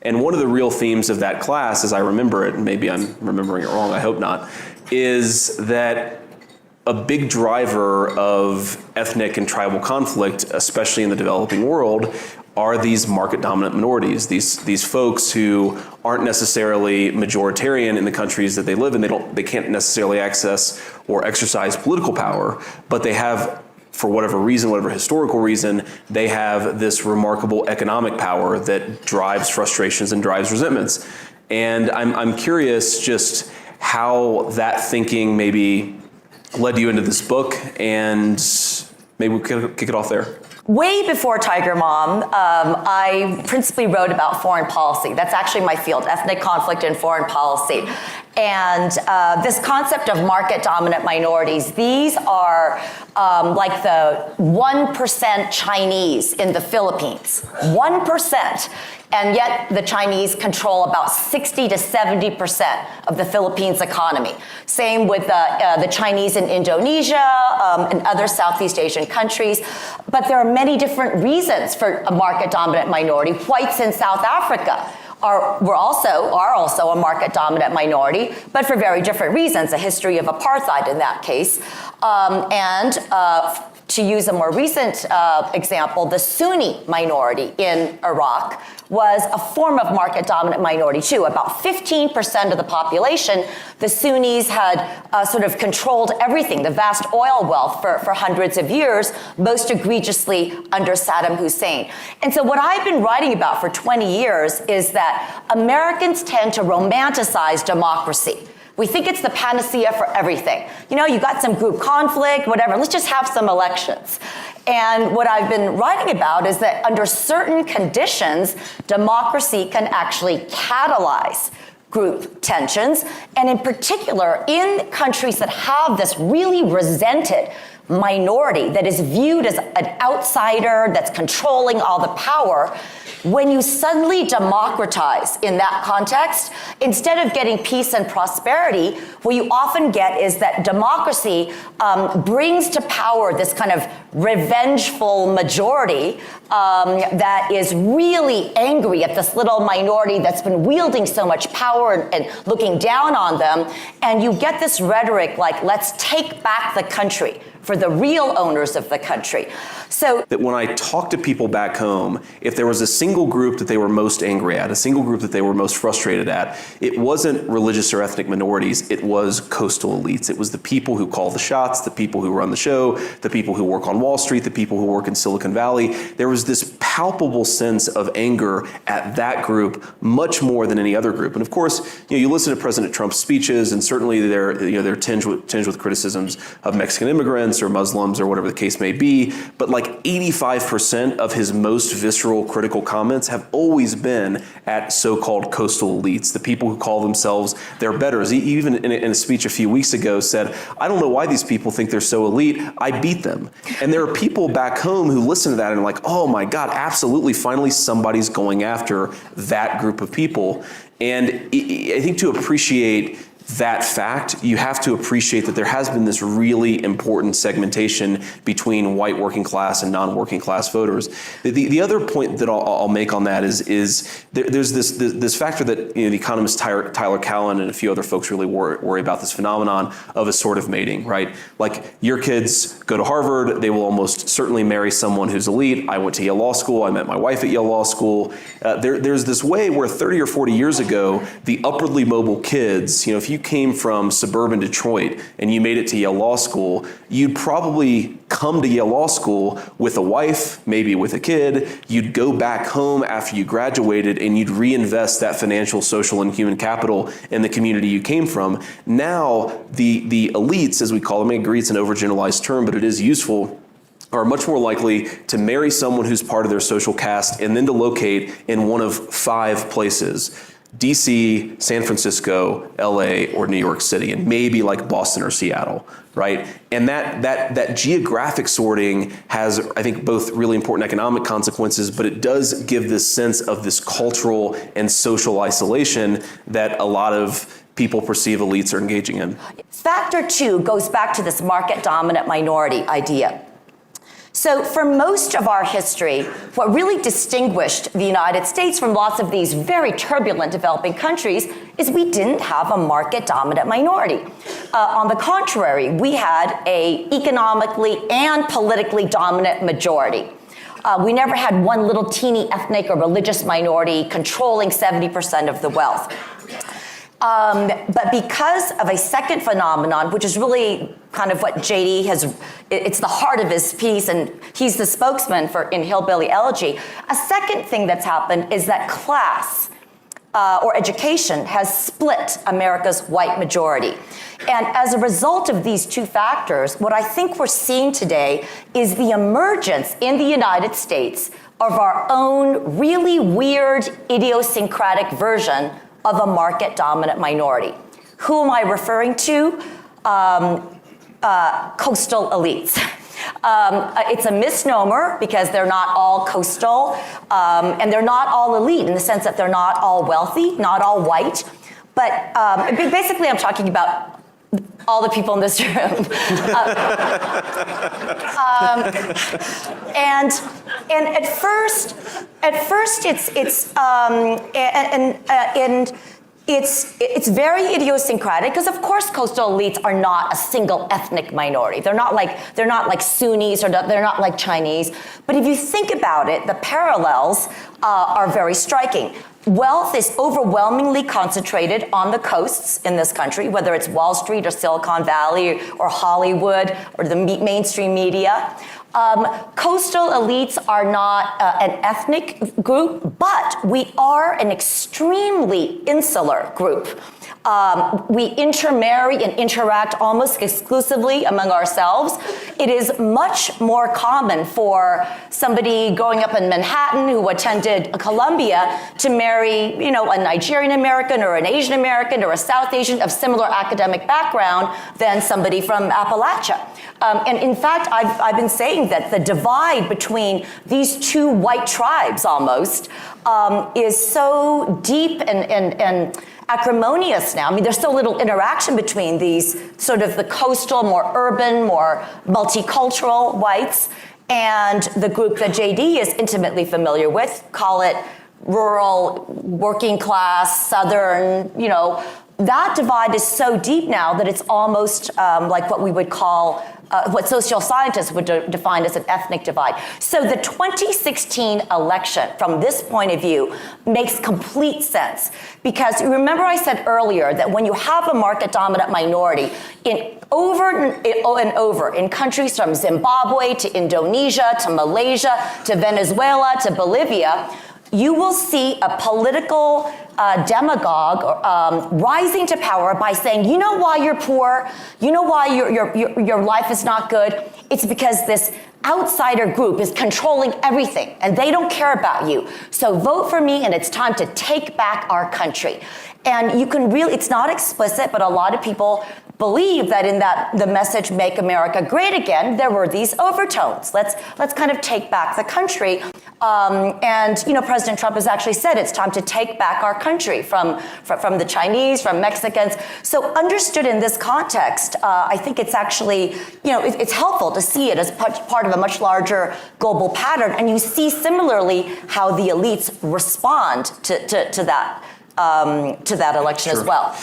And one of the real themes of that class, as I remember it, and maybe I'm remembering it wrong, I hope not, is that a big driver of ethnic and tribal conflict, especially in the developing world, are these market-dominant minorities, these folks who aren't necessarily majoritarian in the countries that they live in. They can't necessarily access or exercise political power, but they have, for whatever reason, whatever historical reason, they have this remarkable economic power that drives frustrations and drives resentments. And I'm curious just how that thinking maybe led you into this book, and maybe we could kick it off there. Way before Tiger Mom, I principally wrote about foreign policy. That's actually my field, ethnic conflict and foreign policy. And this concept of market-dominant minorities, these are like the 1% Chinese in the Philippines. 1%. And yet the Chinese control about 60 to 70% of the Philippines economy. Same with the Chinese in Indonesia and other Southeast Asian countries. But there are many different reasons for a market-dominant minority. Whites in South Africa are also a market-dominant minority, but for very different reasons. A history of apartheid in that case. To use a more recent example, the Sunni minority in Iraq was a form of market-dominant minority too. About 15% of the population, the Sunnis had sort of controlled everything, the vast oil wealth for hundreds of years, most egregiously under Saddam Hussein. And so what I've been writing about for 20 years is that Americans tend to romanticize democracy. We think it's the panacea for everything. You know, you got some group conflict, whatever, let's just have some elections. And what I've been writing about is that under certain conditions, democracy can actually catalyze group tensions. And in particular, in countries that have this really resented minority that is viewed as an outsider that's controlling all the power, when you suddenly democratize in that context, instead of getting peace and prosperity, what you often get is that democracy brings to power this kind of revengeful majority that is really angry at this little minority that's been wielding so much power and looking down on them. And you get this rhetoric like, let's take back the country for the real owners of the country. So that when I talk to people back home, if there was a single group that they were most angry at, a single group that they were most frustrated at, it wasn't religious or ethnic minorities, it was coastal elites. It was the people who call the shots, the people who run the show, the people who work on Wall Street, the people who work in Silicon Valley. There was this palpable sense of anger at that group much more than any other group. And of course, you listen to President Trump's speeches, and certainly they're tinged with criticisms of Mexican immigrants or Muslims or whatever the case may be. But like 85% of his most visceral critical comments have always been at so-called coastal elites, the people who call themselves their betters. He even in a speech a few weeks ago said, I don't know why these people think they're so elite, I beat them. And there are people back home who listen to that and are like, oh my God, absolutely, finally somebody's going after that group of people. And I think to appreciate that fact, you have to appreciate that there has been this really important segmentation between white working class and non-working class voters. The other point that I'll make on that is there's this factor that the economist Tyler Cowen and a few other folks really worry about, this phenomenon of assortative mating, right? Like your kids go to Harvard, they will almost certainly marry someone who's elite. I went to Yale Law School, I met my wife at Yale Law School. There's this way where 30 or 40 years ago, the upwardly mobile kids, if you came from suburban Detroit and you made it to Yale Law School, you'd probably come to Yale Law School with a wife, maybe with a kid. You'd go back home after you graduated and you'd reinvest that financial, social, and human capital in the community you came from. Now, the elites, as we call them, I agree it's an overgeneralized term, but it is useful, are much more likely to marry someone who's part of their social caste and then to locate in one of 5 places: DC, San Francisco, LA, or New York City, and maybe like Boston or Seattle, right? And that geographic sorting has, I think, both really important economic consequences, but it does give this sense of this cultural and social isolation that a lot of people perceive elites are engaging in. Factor 2 goes back to this market-dominant minority idea. So for most of our history, what really distinguished the United States from lots of these very turbulent developing countries is we didn't have a market-dominant minority. On the contrary, we had an economically and politically dominant majority. We never had one little teeny ethnic or religious minority controlling 70% of the wealth. But because of a second phenomenon, which is really kind of what JD it's the heart of his piece, and he's the spokesman in Hillbilly Elegy. A second thing that's happened is that class or education has split America's white majority. And as a result of these two factors, what I think we're seeing today is the emergence in the United States of our own really weird idiosyncratic version of a market-dominant minority. Who am I referring to? Coastal elites. It's a misnomer because they're not all coastal, and they're not all elite in the sense that they're not all wealthy, not all white. But basically, I'm talking about all the people in this room. And at first it's very idiosyncratic because of course coastal elites are not a single ethnic minority. They're not like Sunnis or they're not like Chinese. But if you think about it, the parallels are very striking. Wealth is overwhelmingly concentrated on the coasts in this country, whether it's Wall Street or Silicon Valley or Hollywood or the mainstream media. Coastal elites are not an ethnic group, but we are an extremely insular group. We intermarry and interact almost exclusively among ourselves. It is much more common for somebody growing up in Manhattan who attended Columbia to marry, a Nigerian American or an Asian American or a South Asian of similar academic background than somebody from Appalachia. And in fact, I've been saying that the divide between these two white tribes almost is so deep and acrimonious now. I mean, there's so little interaction between these sort of the coastal, more urban, more multicultural whites and the group that JD is intimately familiar with, call it rural, working class, southern, that divide is so deep now that it's almost like what we would call what social scientists would define as an ethnic divide. So the 2016 election, from this point of view, makes complete sense. Because remember I said earlier that when you have a market-dominant minority, over and over in countries from Zimbabwe to Indonesia to Malaysia to Venezuela to Bolivia, you will see a political demagogue rising to power by saying, you know why you're poor? You know why your life is not good? It's because this outsider group is controlling everything and they don't care about you. So vote for me and it's time to take back our country. And you can really, it's not explicit, but a lot of people believe that in the message "Make America Great Again," there were these overtones. Let's kind of take back the country. And President Trump has actually said it's time to take back our country from the Chinese, from Mexicans. So understood in this context, I think it's actually, it's helpful to see it as part of a much larger global pattern. And you see similarly how the elites respond to that election as well.